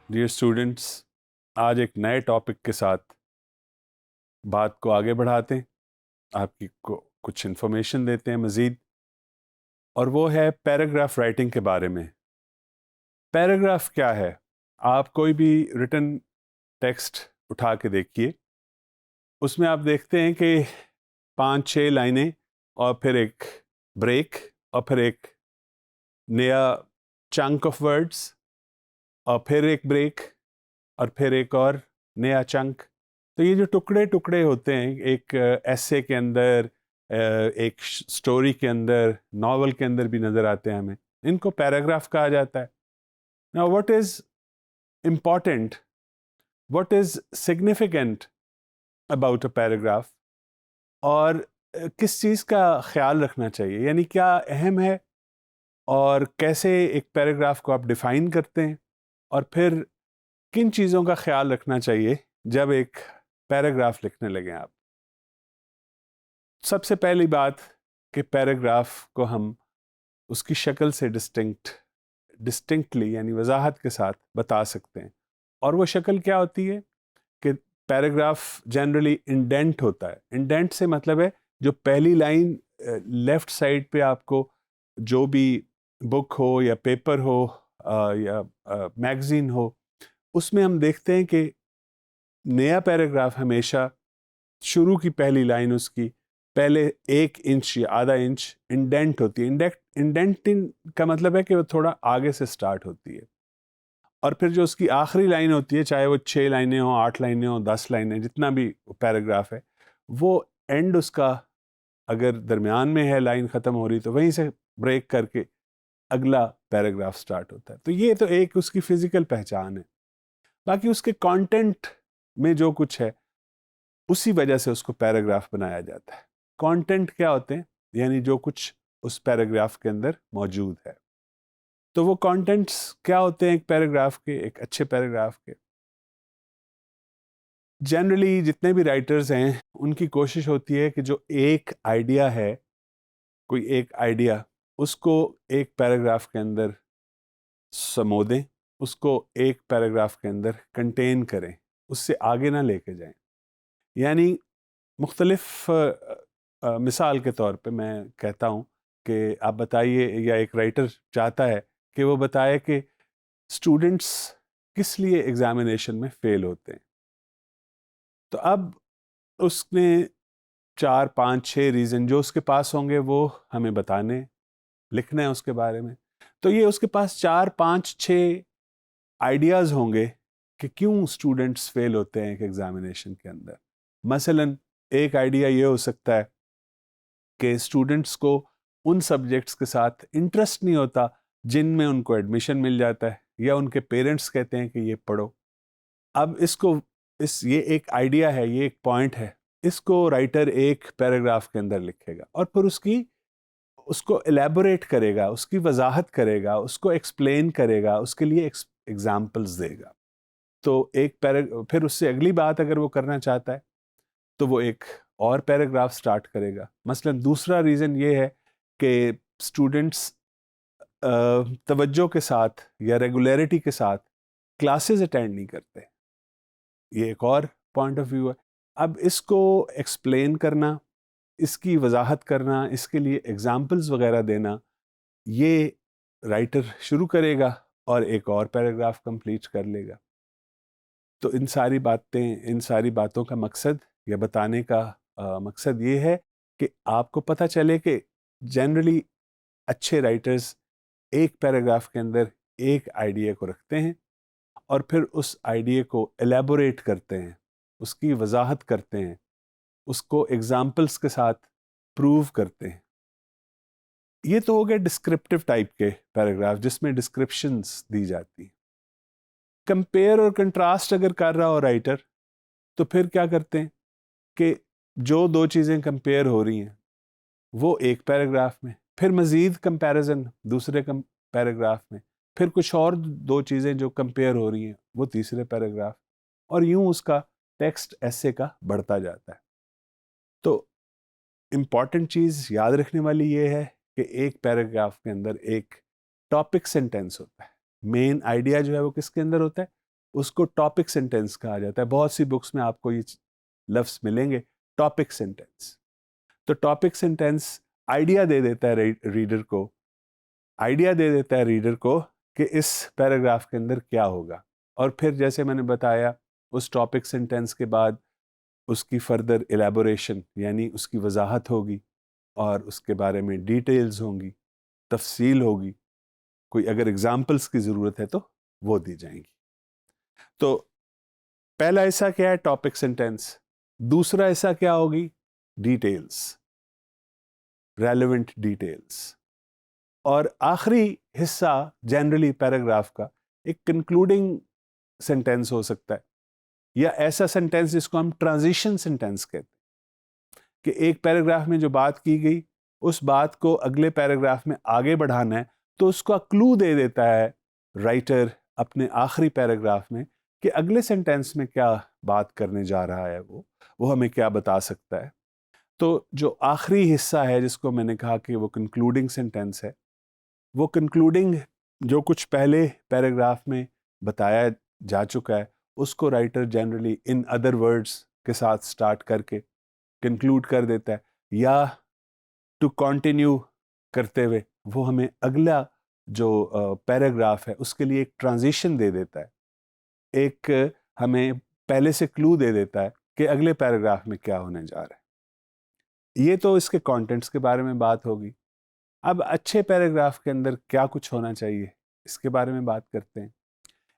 Dear students, آج ایک نئے ٹاپک کے ساتھ بات کو آگے بڑھاتے ہیں، آپ کی کچھ انفارمیشن دیتے ہیں مزید، اور وہ ہے پیراگراف رائٹنگ کے بارے میں۔ پیراگراف کیا ہے؟ آپ کوئی بھی ریٹن ٹیکسٹ اٹھا کے دیکھیے، اس میں آپ دیکھتے ہیں کہ 5-6 لائنیں اور پھر ایک بریک اور پھر ایک نیا چنک آف ورڈس اور پھر ایک بریک اور پھر ایک اور نیا چنک۔ تو یہ جو ٹکڑے ٹکڑے ہوتے ہیں ایک ایسے کے اندر، ایک سٹوری کے اندر، ناول کے اندر بھی نظر آتے ہیں ہمیں، ان کو پیراگراف کہا جاتا ہے۔ Now what is important, what is significant about a paragraph، اور کس چیز کا خیال رکھنا چاہیے، یعنی کیا اہم ہے، اور کیسے ایک پیراگراف کو آپ ڈیفائن کرتے ہیں، اور پھر کن چیزوں کا خیال رکھنا چاہیے جب ایک پیراگراف لکھنے لگیں آپ۔ سب سے پہلی بات کہ پیراگراف کو ہم اس کی شکل سے ڈسٹنکٹلی یعنی وضاحت کے ساتھ بتا سکتے ہیں، اور وہ شکل کیا ہوتی ہے کہ پیراگراف جنرلی انڈینٹ ہوتا ہے۔ انڈینٹ سے مطلب ہے جو پہلی لائن لیفٹ سائڈ پہ آپ کو جو بھی بک ہو یا پیپر ہو یا میگزین ہو، اس میں ہم دیکھتے ہیں کہ نیا پیراگراف ہمیشہ شروع کی پہلی لائن اس کی پہلے 1 انچ یا آدھا انچ انڈینٹ ہوتی ہے۔ انڈینٹنگ کا مطلب ہے کہ وہ تھوڑا آگے سے سٹارٹ ہوتی ہے، اور پھر جو اس کی آخری لائن ہوتی ہے، چاہے وہ 6 لائنیں ہوں، 8 لائنیں ہوں، 10 لائنیں، جتنا بھی پیراگراف ہے، وہ اینڈ اس کا اگر درمیان میں ہے لائن ختم ہو رہی تو وہیں سے بریک کر کے اگلا پیراگراف سٹارٹ ہوتا ہے۔ تو یہ تو ایک اس کی فزیکل پہچان ہے۔ باقی اس کے کانٹینٹ میں جو کچھ ہے اسی وجہ سے اس کو پیراگراف بنایا جاتا ہے۔ کانٹینٹ کیا ہوتے ہیں؟ یعنی جو کچھ اس پیراگراف کے اندر موجود ہے۔ تو وہ کانٹینٹس کیا ہوتے ہیں ایک پیراگراف کے، ایک اچھے پیراگراف کے؟ جنرلی جتنے بھی رائٹرز ہیں ان کی کوشش ہوتی ہے کہ جو ایک آئیڈیا ہے، کوئی ایک آئیڈیا، اس کو ایک پیراگراف کے اندر سمو دیں، اس کو ایک پیراگراف کے اندر کنٹین کریں، اس سے آگے نہ لے کے جائیں۔ یعنی مختلف مثال کے طور پہ میں کہتا ہوں کہ آپ بتائیے، یا ایک رائٹر چاہتا ہے کہ وہ بتائے کہ اسٹوڈنٹس کس لیے ایگزامینیشن میں فیل ہوتے ہیں، تو اب اس نے 4-5-6 ریزن جو اس کے پاس ہوں گے وہ ہمیں بتانے، لکھنا ہے اس کے بارے میں۔ تو یہ اس کے پاس 4-5-6 آئیڈیاز ہوں گے کہ کیوں اسٹوڈنٹس فیل ہوتے ہیں ایک ایگزامینیشن کے اندر۔ مثلاً ایک آئیڈیا یہ ہو سکتا ہے کہ اسٹوڈنٹس کو ان سبجیکٹس کے ساتھ انٹرسٹ نہیں ہوتا جن میں ان کو ایڈمیشن مل جاتا ہے، یا ان کے پیرنٹس کہتے ہیں کہ یہ پڑھو۔ اب یہ ایک آئیڈیا ہے، یہ ایک پوائنٹ ہے، اس کو رائٹر ایک پیراگراف کے اندر لکھے گا، اور پھر اس کو الیبوریٹ کرے گا، اس کی وضاحت کرے گا، اس کو ایکسپلین کرے گا، اس کے لیے ایگزامپلز دے گا۔ تو پھر اس سے اگلی بات اگر وہ کرنا چاہتا ہے تو وہ ایک اور پیراگراف سٹارٹ کرے گا۔ مثلا دوسرا ریزن یہ ہے کہ اسٹوڈنٹس توجہ کے ساتھ یا ریگولیرٹی کے ساتھ کلاسز اٹینڈ نہیں کرتے، یہ ایک اور پوائنٹ آف ویو ہے۔ اب اس کو ایکسپلین کرنا، اس کی وضاحت کرنا، اس کے لیے ایگزامپلز وغیرہ دینا، یہ رائٹر شروع کرے گا اور ایک اور پیراگراف کمپلیٹ کر لے گا۔ تو ان ساری باتوں کا مقصد یا بتانے کا مقصد یہ ہے کہ آپ کو پتہ چلے کہ جنرلی اچھے رائٹرز ایک پیراگراف کے اندر ایک آئیڈیا کو رکھتے ہیں، اور پھر اس آئیڈیا کو الیبوریٹ کرتے ہیں، اس کی وضاحت کرتے ہیں، اس کو ایگزامپلس کے ساتھ پروو کرتے ہیں۔ یہ تو ہو گئے ڈسکرپٹیو ٹائپ کے پیراگراف جس میں ڈسکرپشنز دی جاتی ہیں۔ کمپیئر اور کنٹراسٹ اگر کر رہا ہو رائٹر تو پھر کیا کرتے ہیں کہ جو دو چیزیں کمپیئر ہو رہی ہیں وہ ایک پیراگراف میں، پھر مزید کمپیریزن دوسرے پیراگراف میں، پھر کچھ اور دو چیزیں جو کمپیئر ہو رہی ہیں وہ تیسرے پیراگراف، اور یوں اس کا ٹیکسٹ ایسے کا بڑھتا جاتا ہے۔ تو امپورٹنٹ چیز یاد رکھنے والی یہ ہے کہ ایک پیراگراف کے اندر ایک ٹاپک سینٹینس ہوتا ہے۔ مین آئیڈیا جو ہے وہ کس کے اندر ہوتا ہے؟ اس کو ٹاپک سینٹینس کہا جاتا ہے. بہت سی بکس میں آپ کو یہ لفظ ملیں گے ٹاپک سینٹینس. تو ٹاپک سینٹینس آئیڈیا دے دیتا ہے ریڈر کو کہ اس پیراگراف کے اندر کیا ہوگا, اور پھر جیسے میں نے بتایا اس ٹاپک سینٹینس کے بعد اس کی فردر ایلیبوریشن یعنی اس کی وضاحت ہوگی, اور اس کے بارے میں ڈیٹیلز ہوں گی, تفصیل ہوگی, کوئی اگر اگزامپلس کی ضرورت ہے تو وہ دی جائیں گی. تو پہلا حصہ کیا ہے؟ Topic sentence. دوسرا حصہ کیا ہوگی؟ Details, relevant details. اور آخری حصہ جنرلی پیراگراف کا ایک کنکلوڈنگ سینٹینس ہو سکتا ہے, یا ایسا سینٹینس جس کو ہم ٹرانزیشن سینٹینس کہتے ہیں, کہ ایک پیراگراف میں جو بات کی گئی اس بات کو اگلے پیراگراف میں آگے بڑھانا ہے, تو اس کا کلو دے دیتا ہے رائٹر اپنے آخری پیراگراف میں کہ اگلے سینٹینس میں کیا بات کرنے جا رہا ہے, وہ ہمیں کیا بتا سکتا ہے. تو جو آخری حصہ ہے جس کو میں نے کہا کہ وہ کنکلوڈنگ سینٹینس ہے, وہ کنکلوڈنگ جو کچھ پہلے پیراگراف میں بتایا جا چکا ہے اس کو writer generally in other words کے ساتھ سٹارٹ کر کے کنکلوڈ کر دیتا ہے, یا ٹو کنٹینیو کرتے ہوئے وہ ہمیں اگلا جو پیراگراف ہے اس کے لیے ایک ٹرانزیشن دے دیتا ہے, ایک ہمیں پہلے سے کلو دے دیتا ہے کہ اگلے پیراگراف میں کیا ہونے جا رہا ہے. یہ تو اس کے کانٹینٹس کے بارے میں بات ہوگی. اب اچھے پیراگراف کے اندر کیا کچھ ہونا چاہیے اس کے بارے میں بات کرتے ہیں.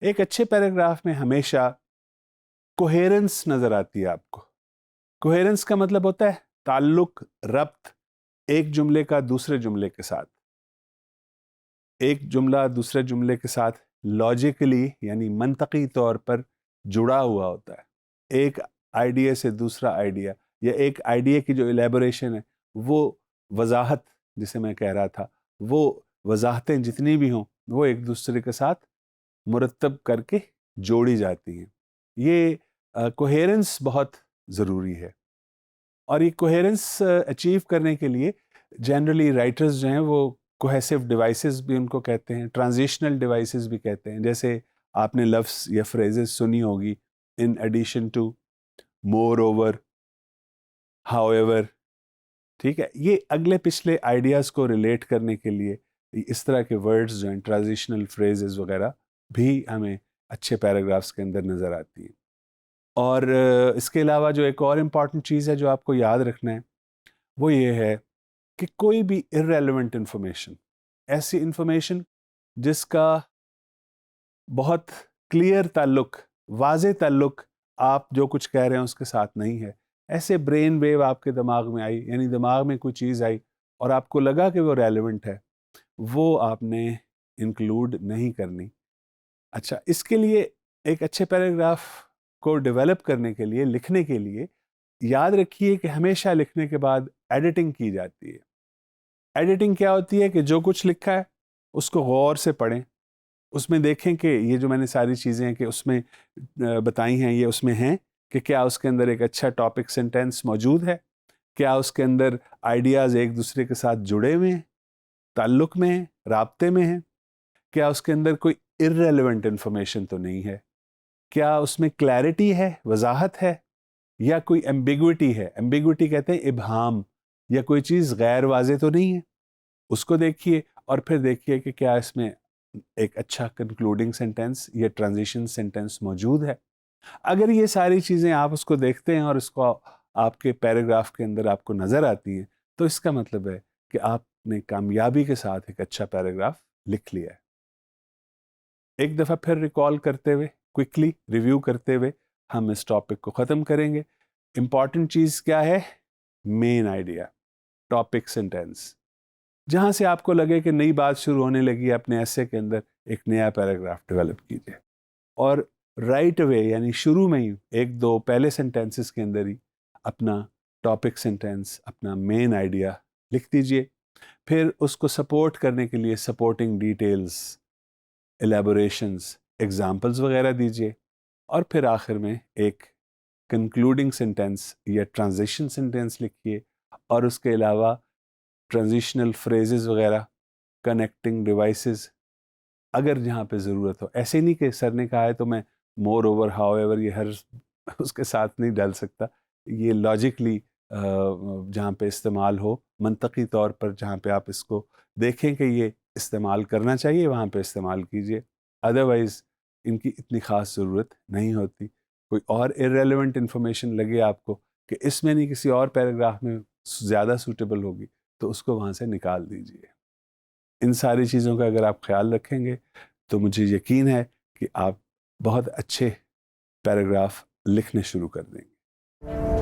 ایک اچھے پیراگراف میں ہمیشہ کوہیرنس نظر آتی ہے آپ کو. کوہیرنس کا مطلب ہوتا ہے تعلق, ربط ایک جملے کا دوسرے جملے کے ساتھ. ایک جملہ دوسرے جملے کے ساتھ لاجیکلی یعنی منطقی طور پر جڑا ہوا ہوتا ہے. ایک آئیڈیا سے دوسرا آئیڈیا, یا ایک آئیڈیا کی جو ایلیبوریشن ہے, وہ وضاحت جسے میں کہہ رہا تھا, وہ وضاحتیں جتنی بھی ہوں وہ ایک دوسرے کے ساتھ مرتب کر کے جوڑی جاتی ہیں. یہ کوہیرنس بہت ضروری ہے, اور یہ کوہیرنس اچیو کرنے کے لیے جنرلی رائٹرز جو ہیں وہ کوہیسو ڈیوائسز بھی ان کو کہتے ہیں, ٹرانزیشنل ڈیوائسز بھی کہتے ہیں. جیسے آپ نے لفظ یا فریزز سنی ہوگی, in addition to, moreover, however. ٹھیک ہے, یہ اگلے پچھلے آئیڈیاز کو ریلیٹ کرنے کے لیے اس طرح کے ورڈز جو ہیں ٹرانزیشنل فریزز وغیرہ بھی ہمیں اچھے پیراگرافز کے اندر نظر آتی ہیں. اور اس کے علاوہ جو ایک اور امپورٹنٹ چیز ہے جو آپ کو یاد رکھنا ہے وہ یہ ہے کہ کوئی بھی irrelevant انفارمیشن, ایسی انفارمیشن جس کا بہت کلیئر تعلق, واضح تعلق آپ جو کچھ کہہ رہے ہیں اس کے ساتھ نہیں ہے, ایسے برین ویو آپ کے دماغ میں آئی, یعنی دماغ میں کوئی چیز آئی اور آپ کو لگا کہ وہ ریلیونٹ ہے, وہ آپ نے انکلوڈ نہیں کرنی. اچھا, اس کے لیے ایک اچھے پیراگراف کو ڈیولپ کرنے کے لیے, لکھنے کے لیے یاد رکھیے کہ ہمیشہ لکھنے کے بعد ایڈیٹنگ کی جاتی ہے. ایڈیٹنگ کیا ہوتی ہے کہ جو کچھ لکھا ہے اس کو غور سے پڑھیں, اس میں دیکھیں کہ یہ جو میں نے ساری چیزیں کہ اس میں بتائی ہیں یہ اس میں ہیں, کہ کیا اس کے اندر ایک اچھا ٹاپک سینٹینس موجود ہے, کیا اس کے اندر آئیڈیاز ایک دوسرے کے ساتھ جڑے ہوئے ہیں, تعلق میں ہیں, رابطے میں ہیں, کیا اس کے اندر کوئی irrelevant انفارمیشن تو نہیں ہے, کیا اس میں کلیئرٹی ہے, وضاحت ہے, یا کوئی ایمبیگوٹی ہے. ایمبیگوٹی کہتے ہیں ابہام, یا کوئی چیز غیر واضح تو نہیں ہے. اس کو دیکھیے, اور پھر دیکھیے کہ کیا اس میں ایک اچھا کنکلوڈنگ سینٹینس یا ٹرانزیشن سینٹینس موجود ہے. اگر یہ ساری چیزیں آپ اس کو دیکھتے ہیں اور اس کو آپ کے پیراگراف کے اندر آپ کو نظر آتی ہیں, تو اس کا مطلب ہے کہ آپ نے کامیابی کے ساتھ ایک اچھا پیراگراف لکھ لیا ہے. ایک دفعہ پھر ریکال کرتے ہوئے, کوئکلی ریویو کرتے ہوئے ہم اس ٹاپک کو ختم کریں گے. امپورٹنٹ چیز کیا ہے؟ Main idea, topic sentence. جہاں سے آپ کو لگے کہ نئی بات شروع ہونے لگی اپنے ایسے کے اندر, ایک نیا پیراگراف ڈیولپ کیجیے, اور رائٹ اوے یعنی شروع میں ہی ایک دو پہلے سینٹینسز کے اندر ہی اپنا ٹاپک سینٹینس, اپنا مین آئیڈیا لکھ دیجیے. پھر اس کو سپورٹ کرنے کے لیے سپورٹنگ ڈیٹیلز, ایلیبوریشنز, ایگزامپلز وغیرہ دیجیے, اور پھر آخر میں ایک کنکلوڈنگ سینٹینس یا ٹرانزیشن سینٹینس لکھیے. اور اس کے علاوہ ٹرانزیشنل فریزز وغیرہ, کنیکٹنگ ڈیوائسز اگر جہاں پہ ضرورت ہو. ایسے نہیں کہ سر نے کہا ہے تو میں مور اوور ہاؤ ایور یہ ہر اس کے ساتھ نہیں ڈال سکتا. یہ لاجکلی جہاں پہ استعمال ہو، منطقی طور پر جہاں پہ آپ اس کو دیکھیں کہ یہ استعمال کرنا چاہیے وہاں پہ استعمال کیجئے. ادروائز ان کی اتنی خاص ضرورت نہیں ہوتی. کوئی اور ارریلیونٹ انفارمیشن لگے آپ کو کہ اس میں نہیں کسی اور پیراگراف میں زیادہ سوٹیبل ہوگی تو اس کو وہاں سے نکال دیجئے. ان ساری چیزوں کا اگر آپ خیال رکھیں گے تو مجھے یقین ہے کہ آپ بہت اچھے پیراگراف لکھنے شروع کر دیں گے.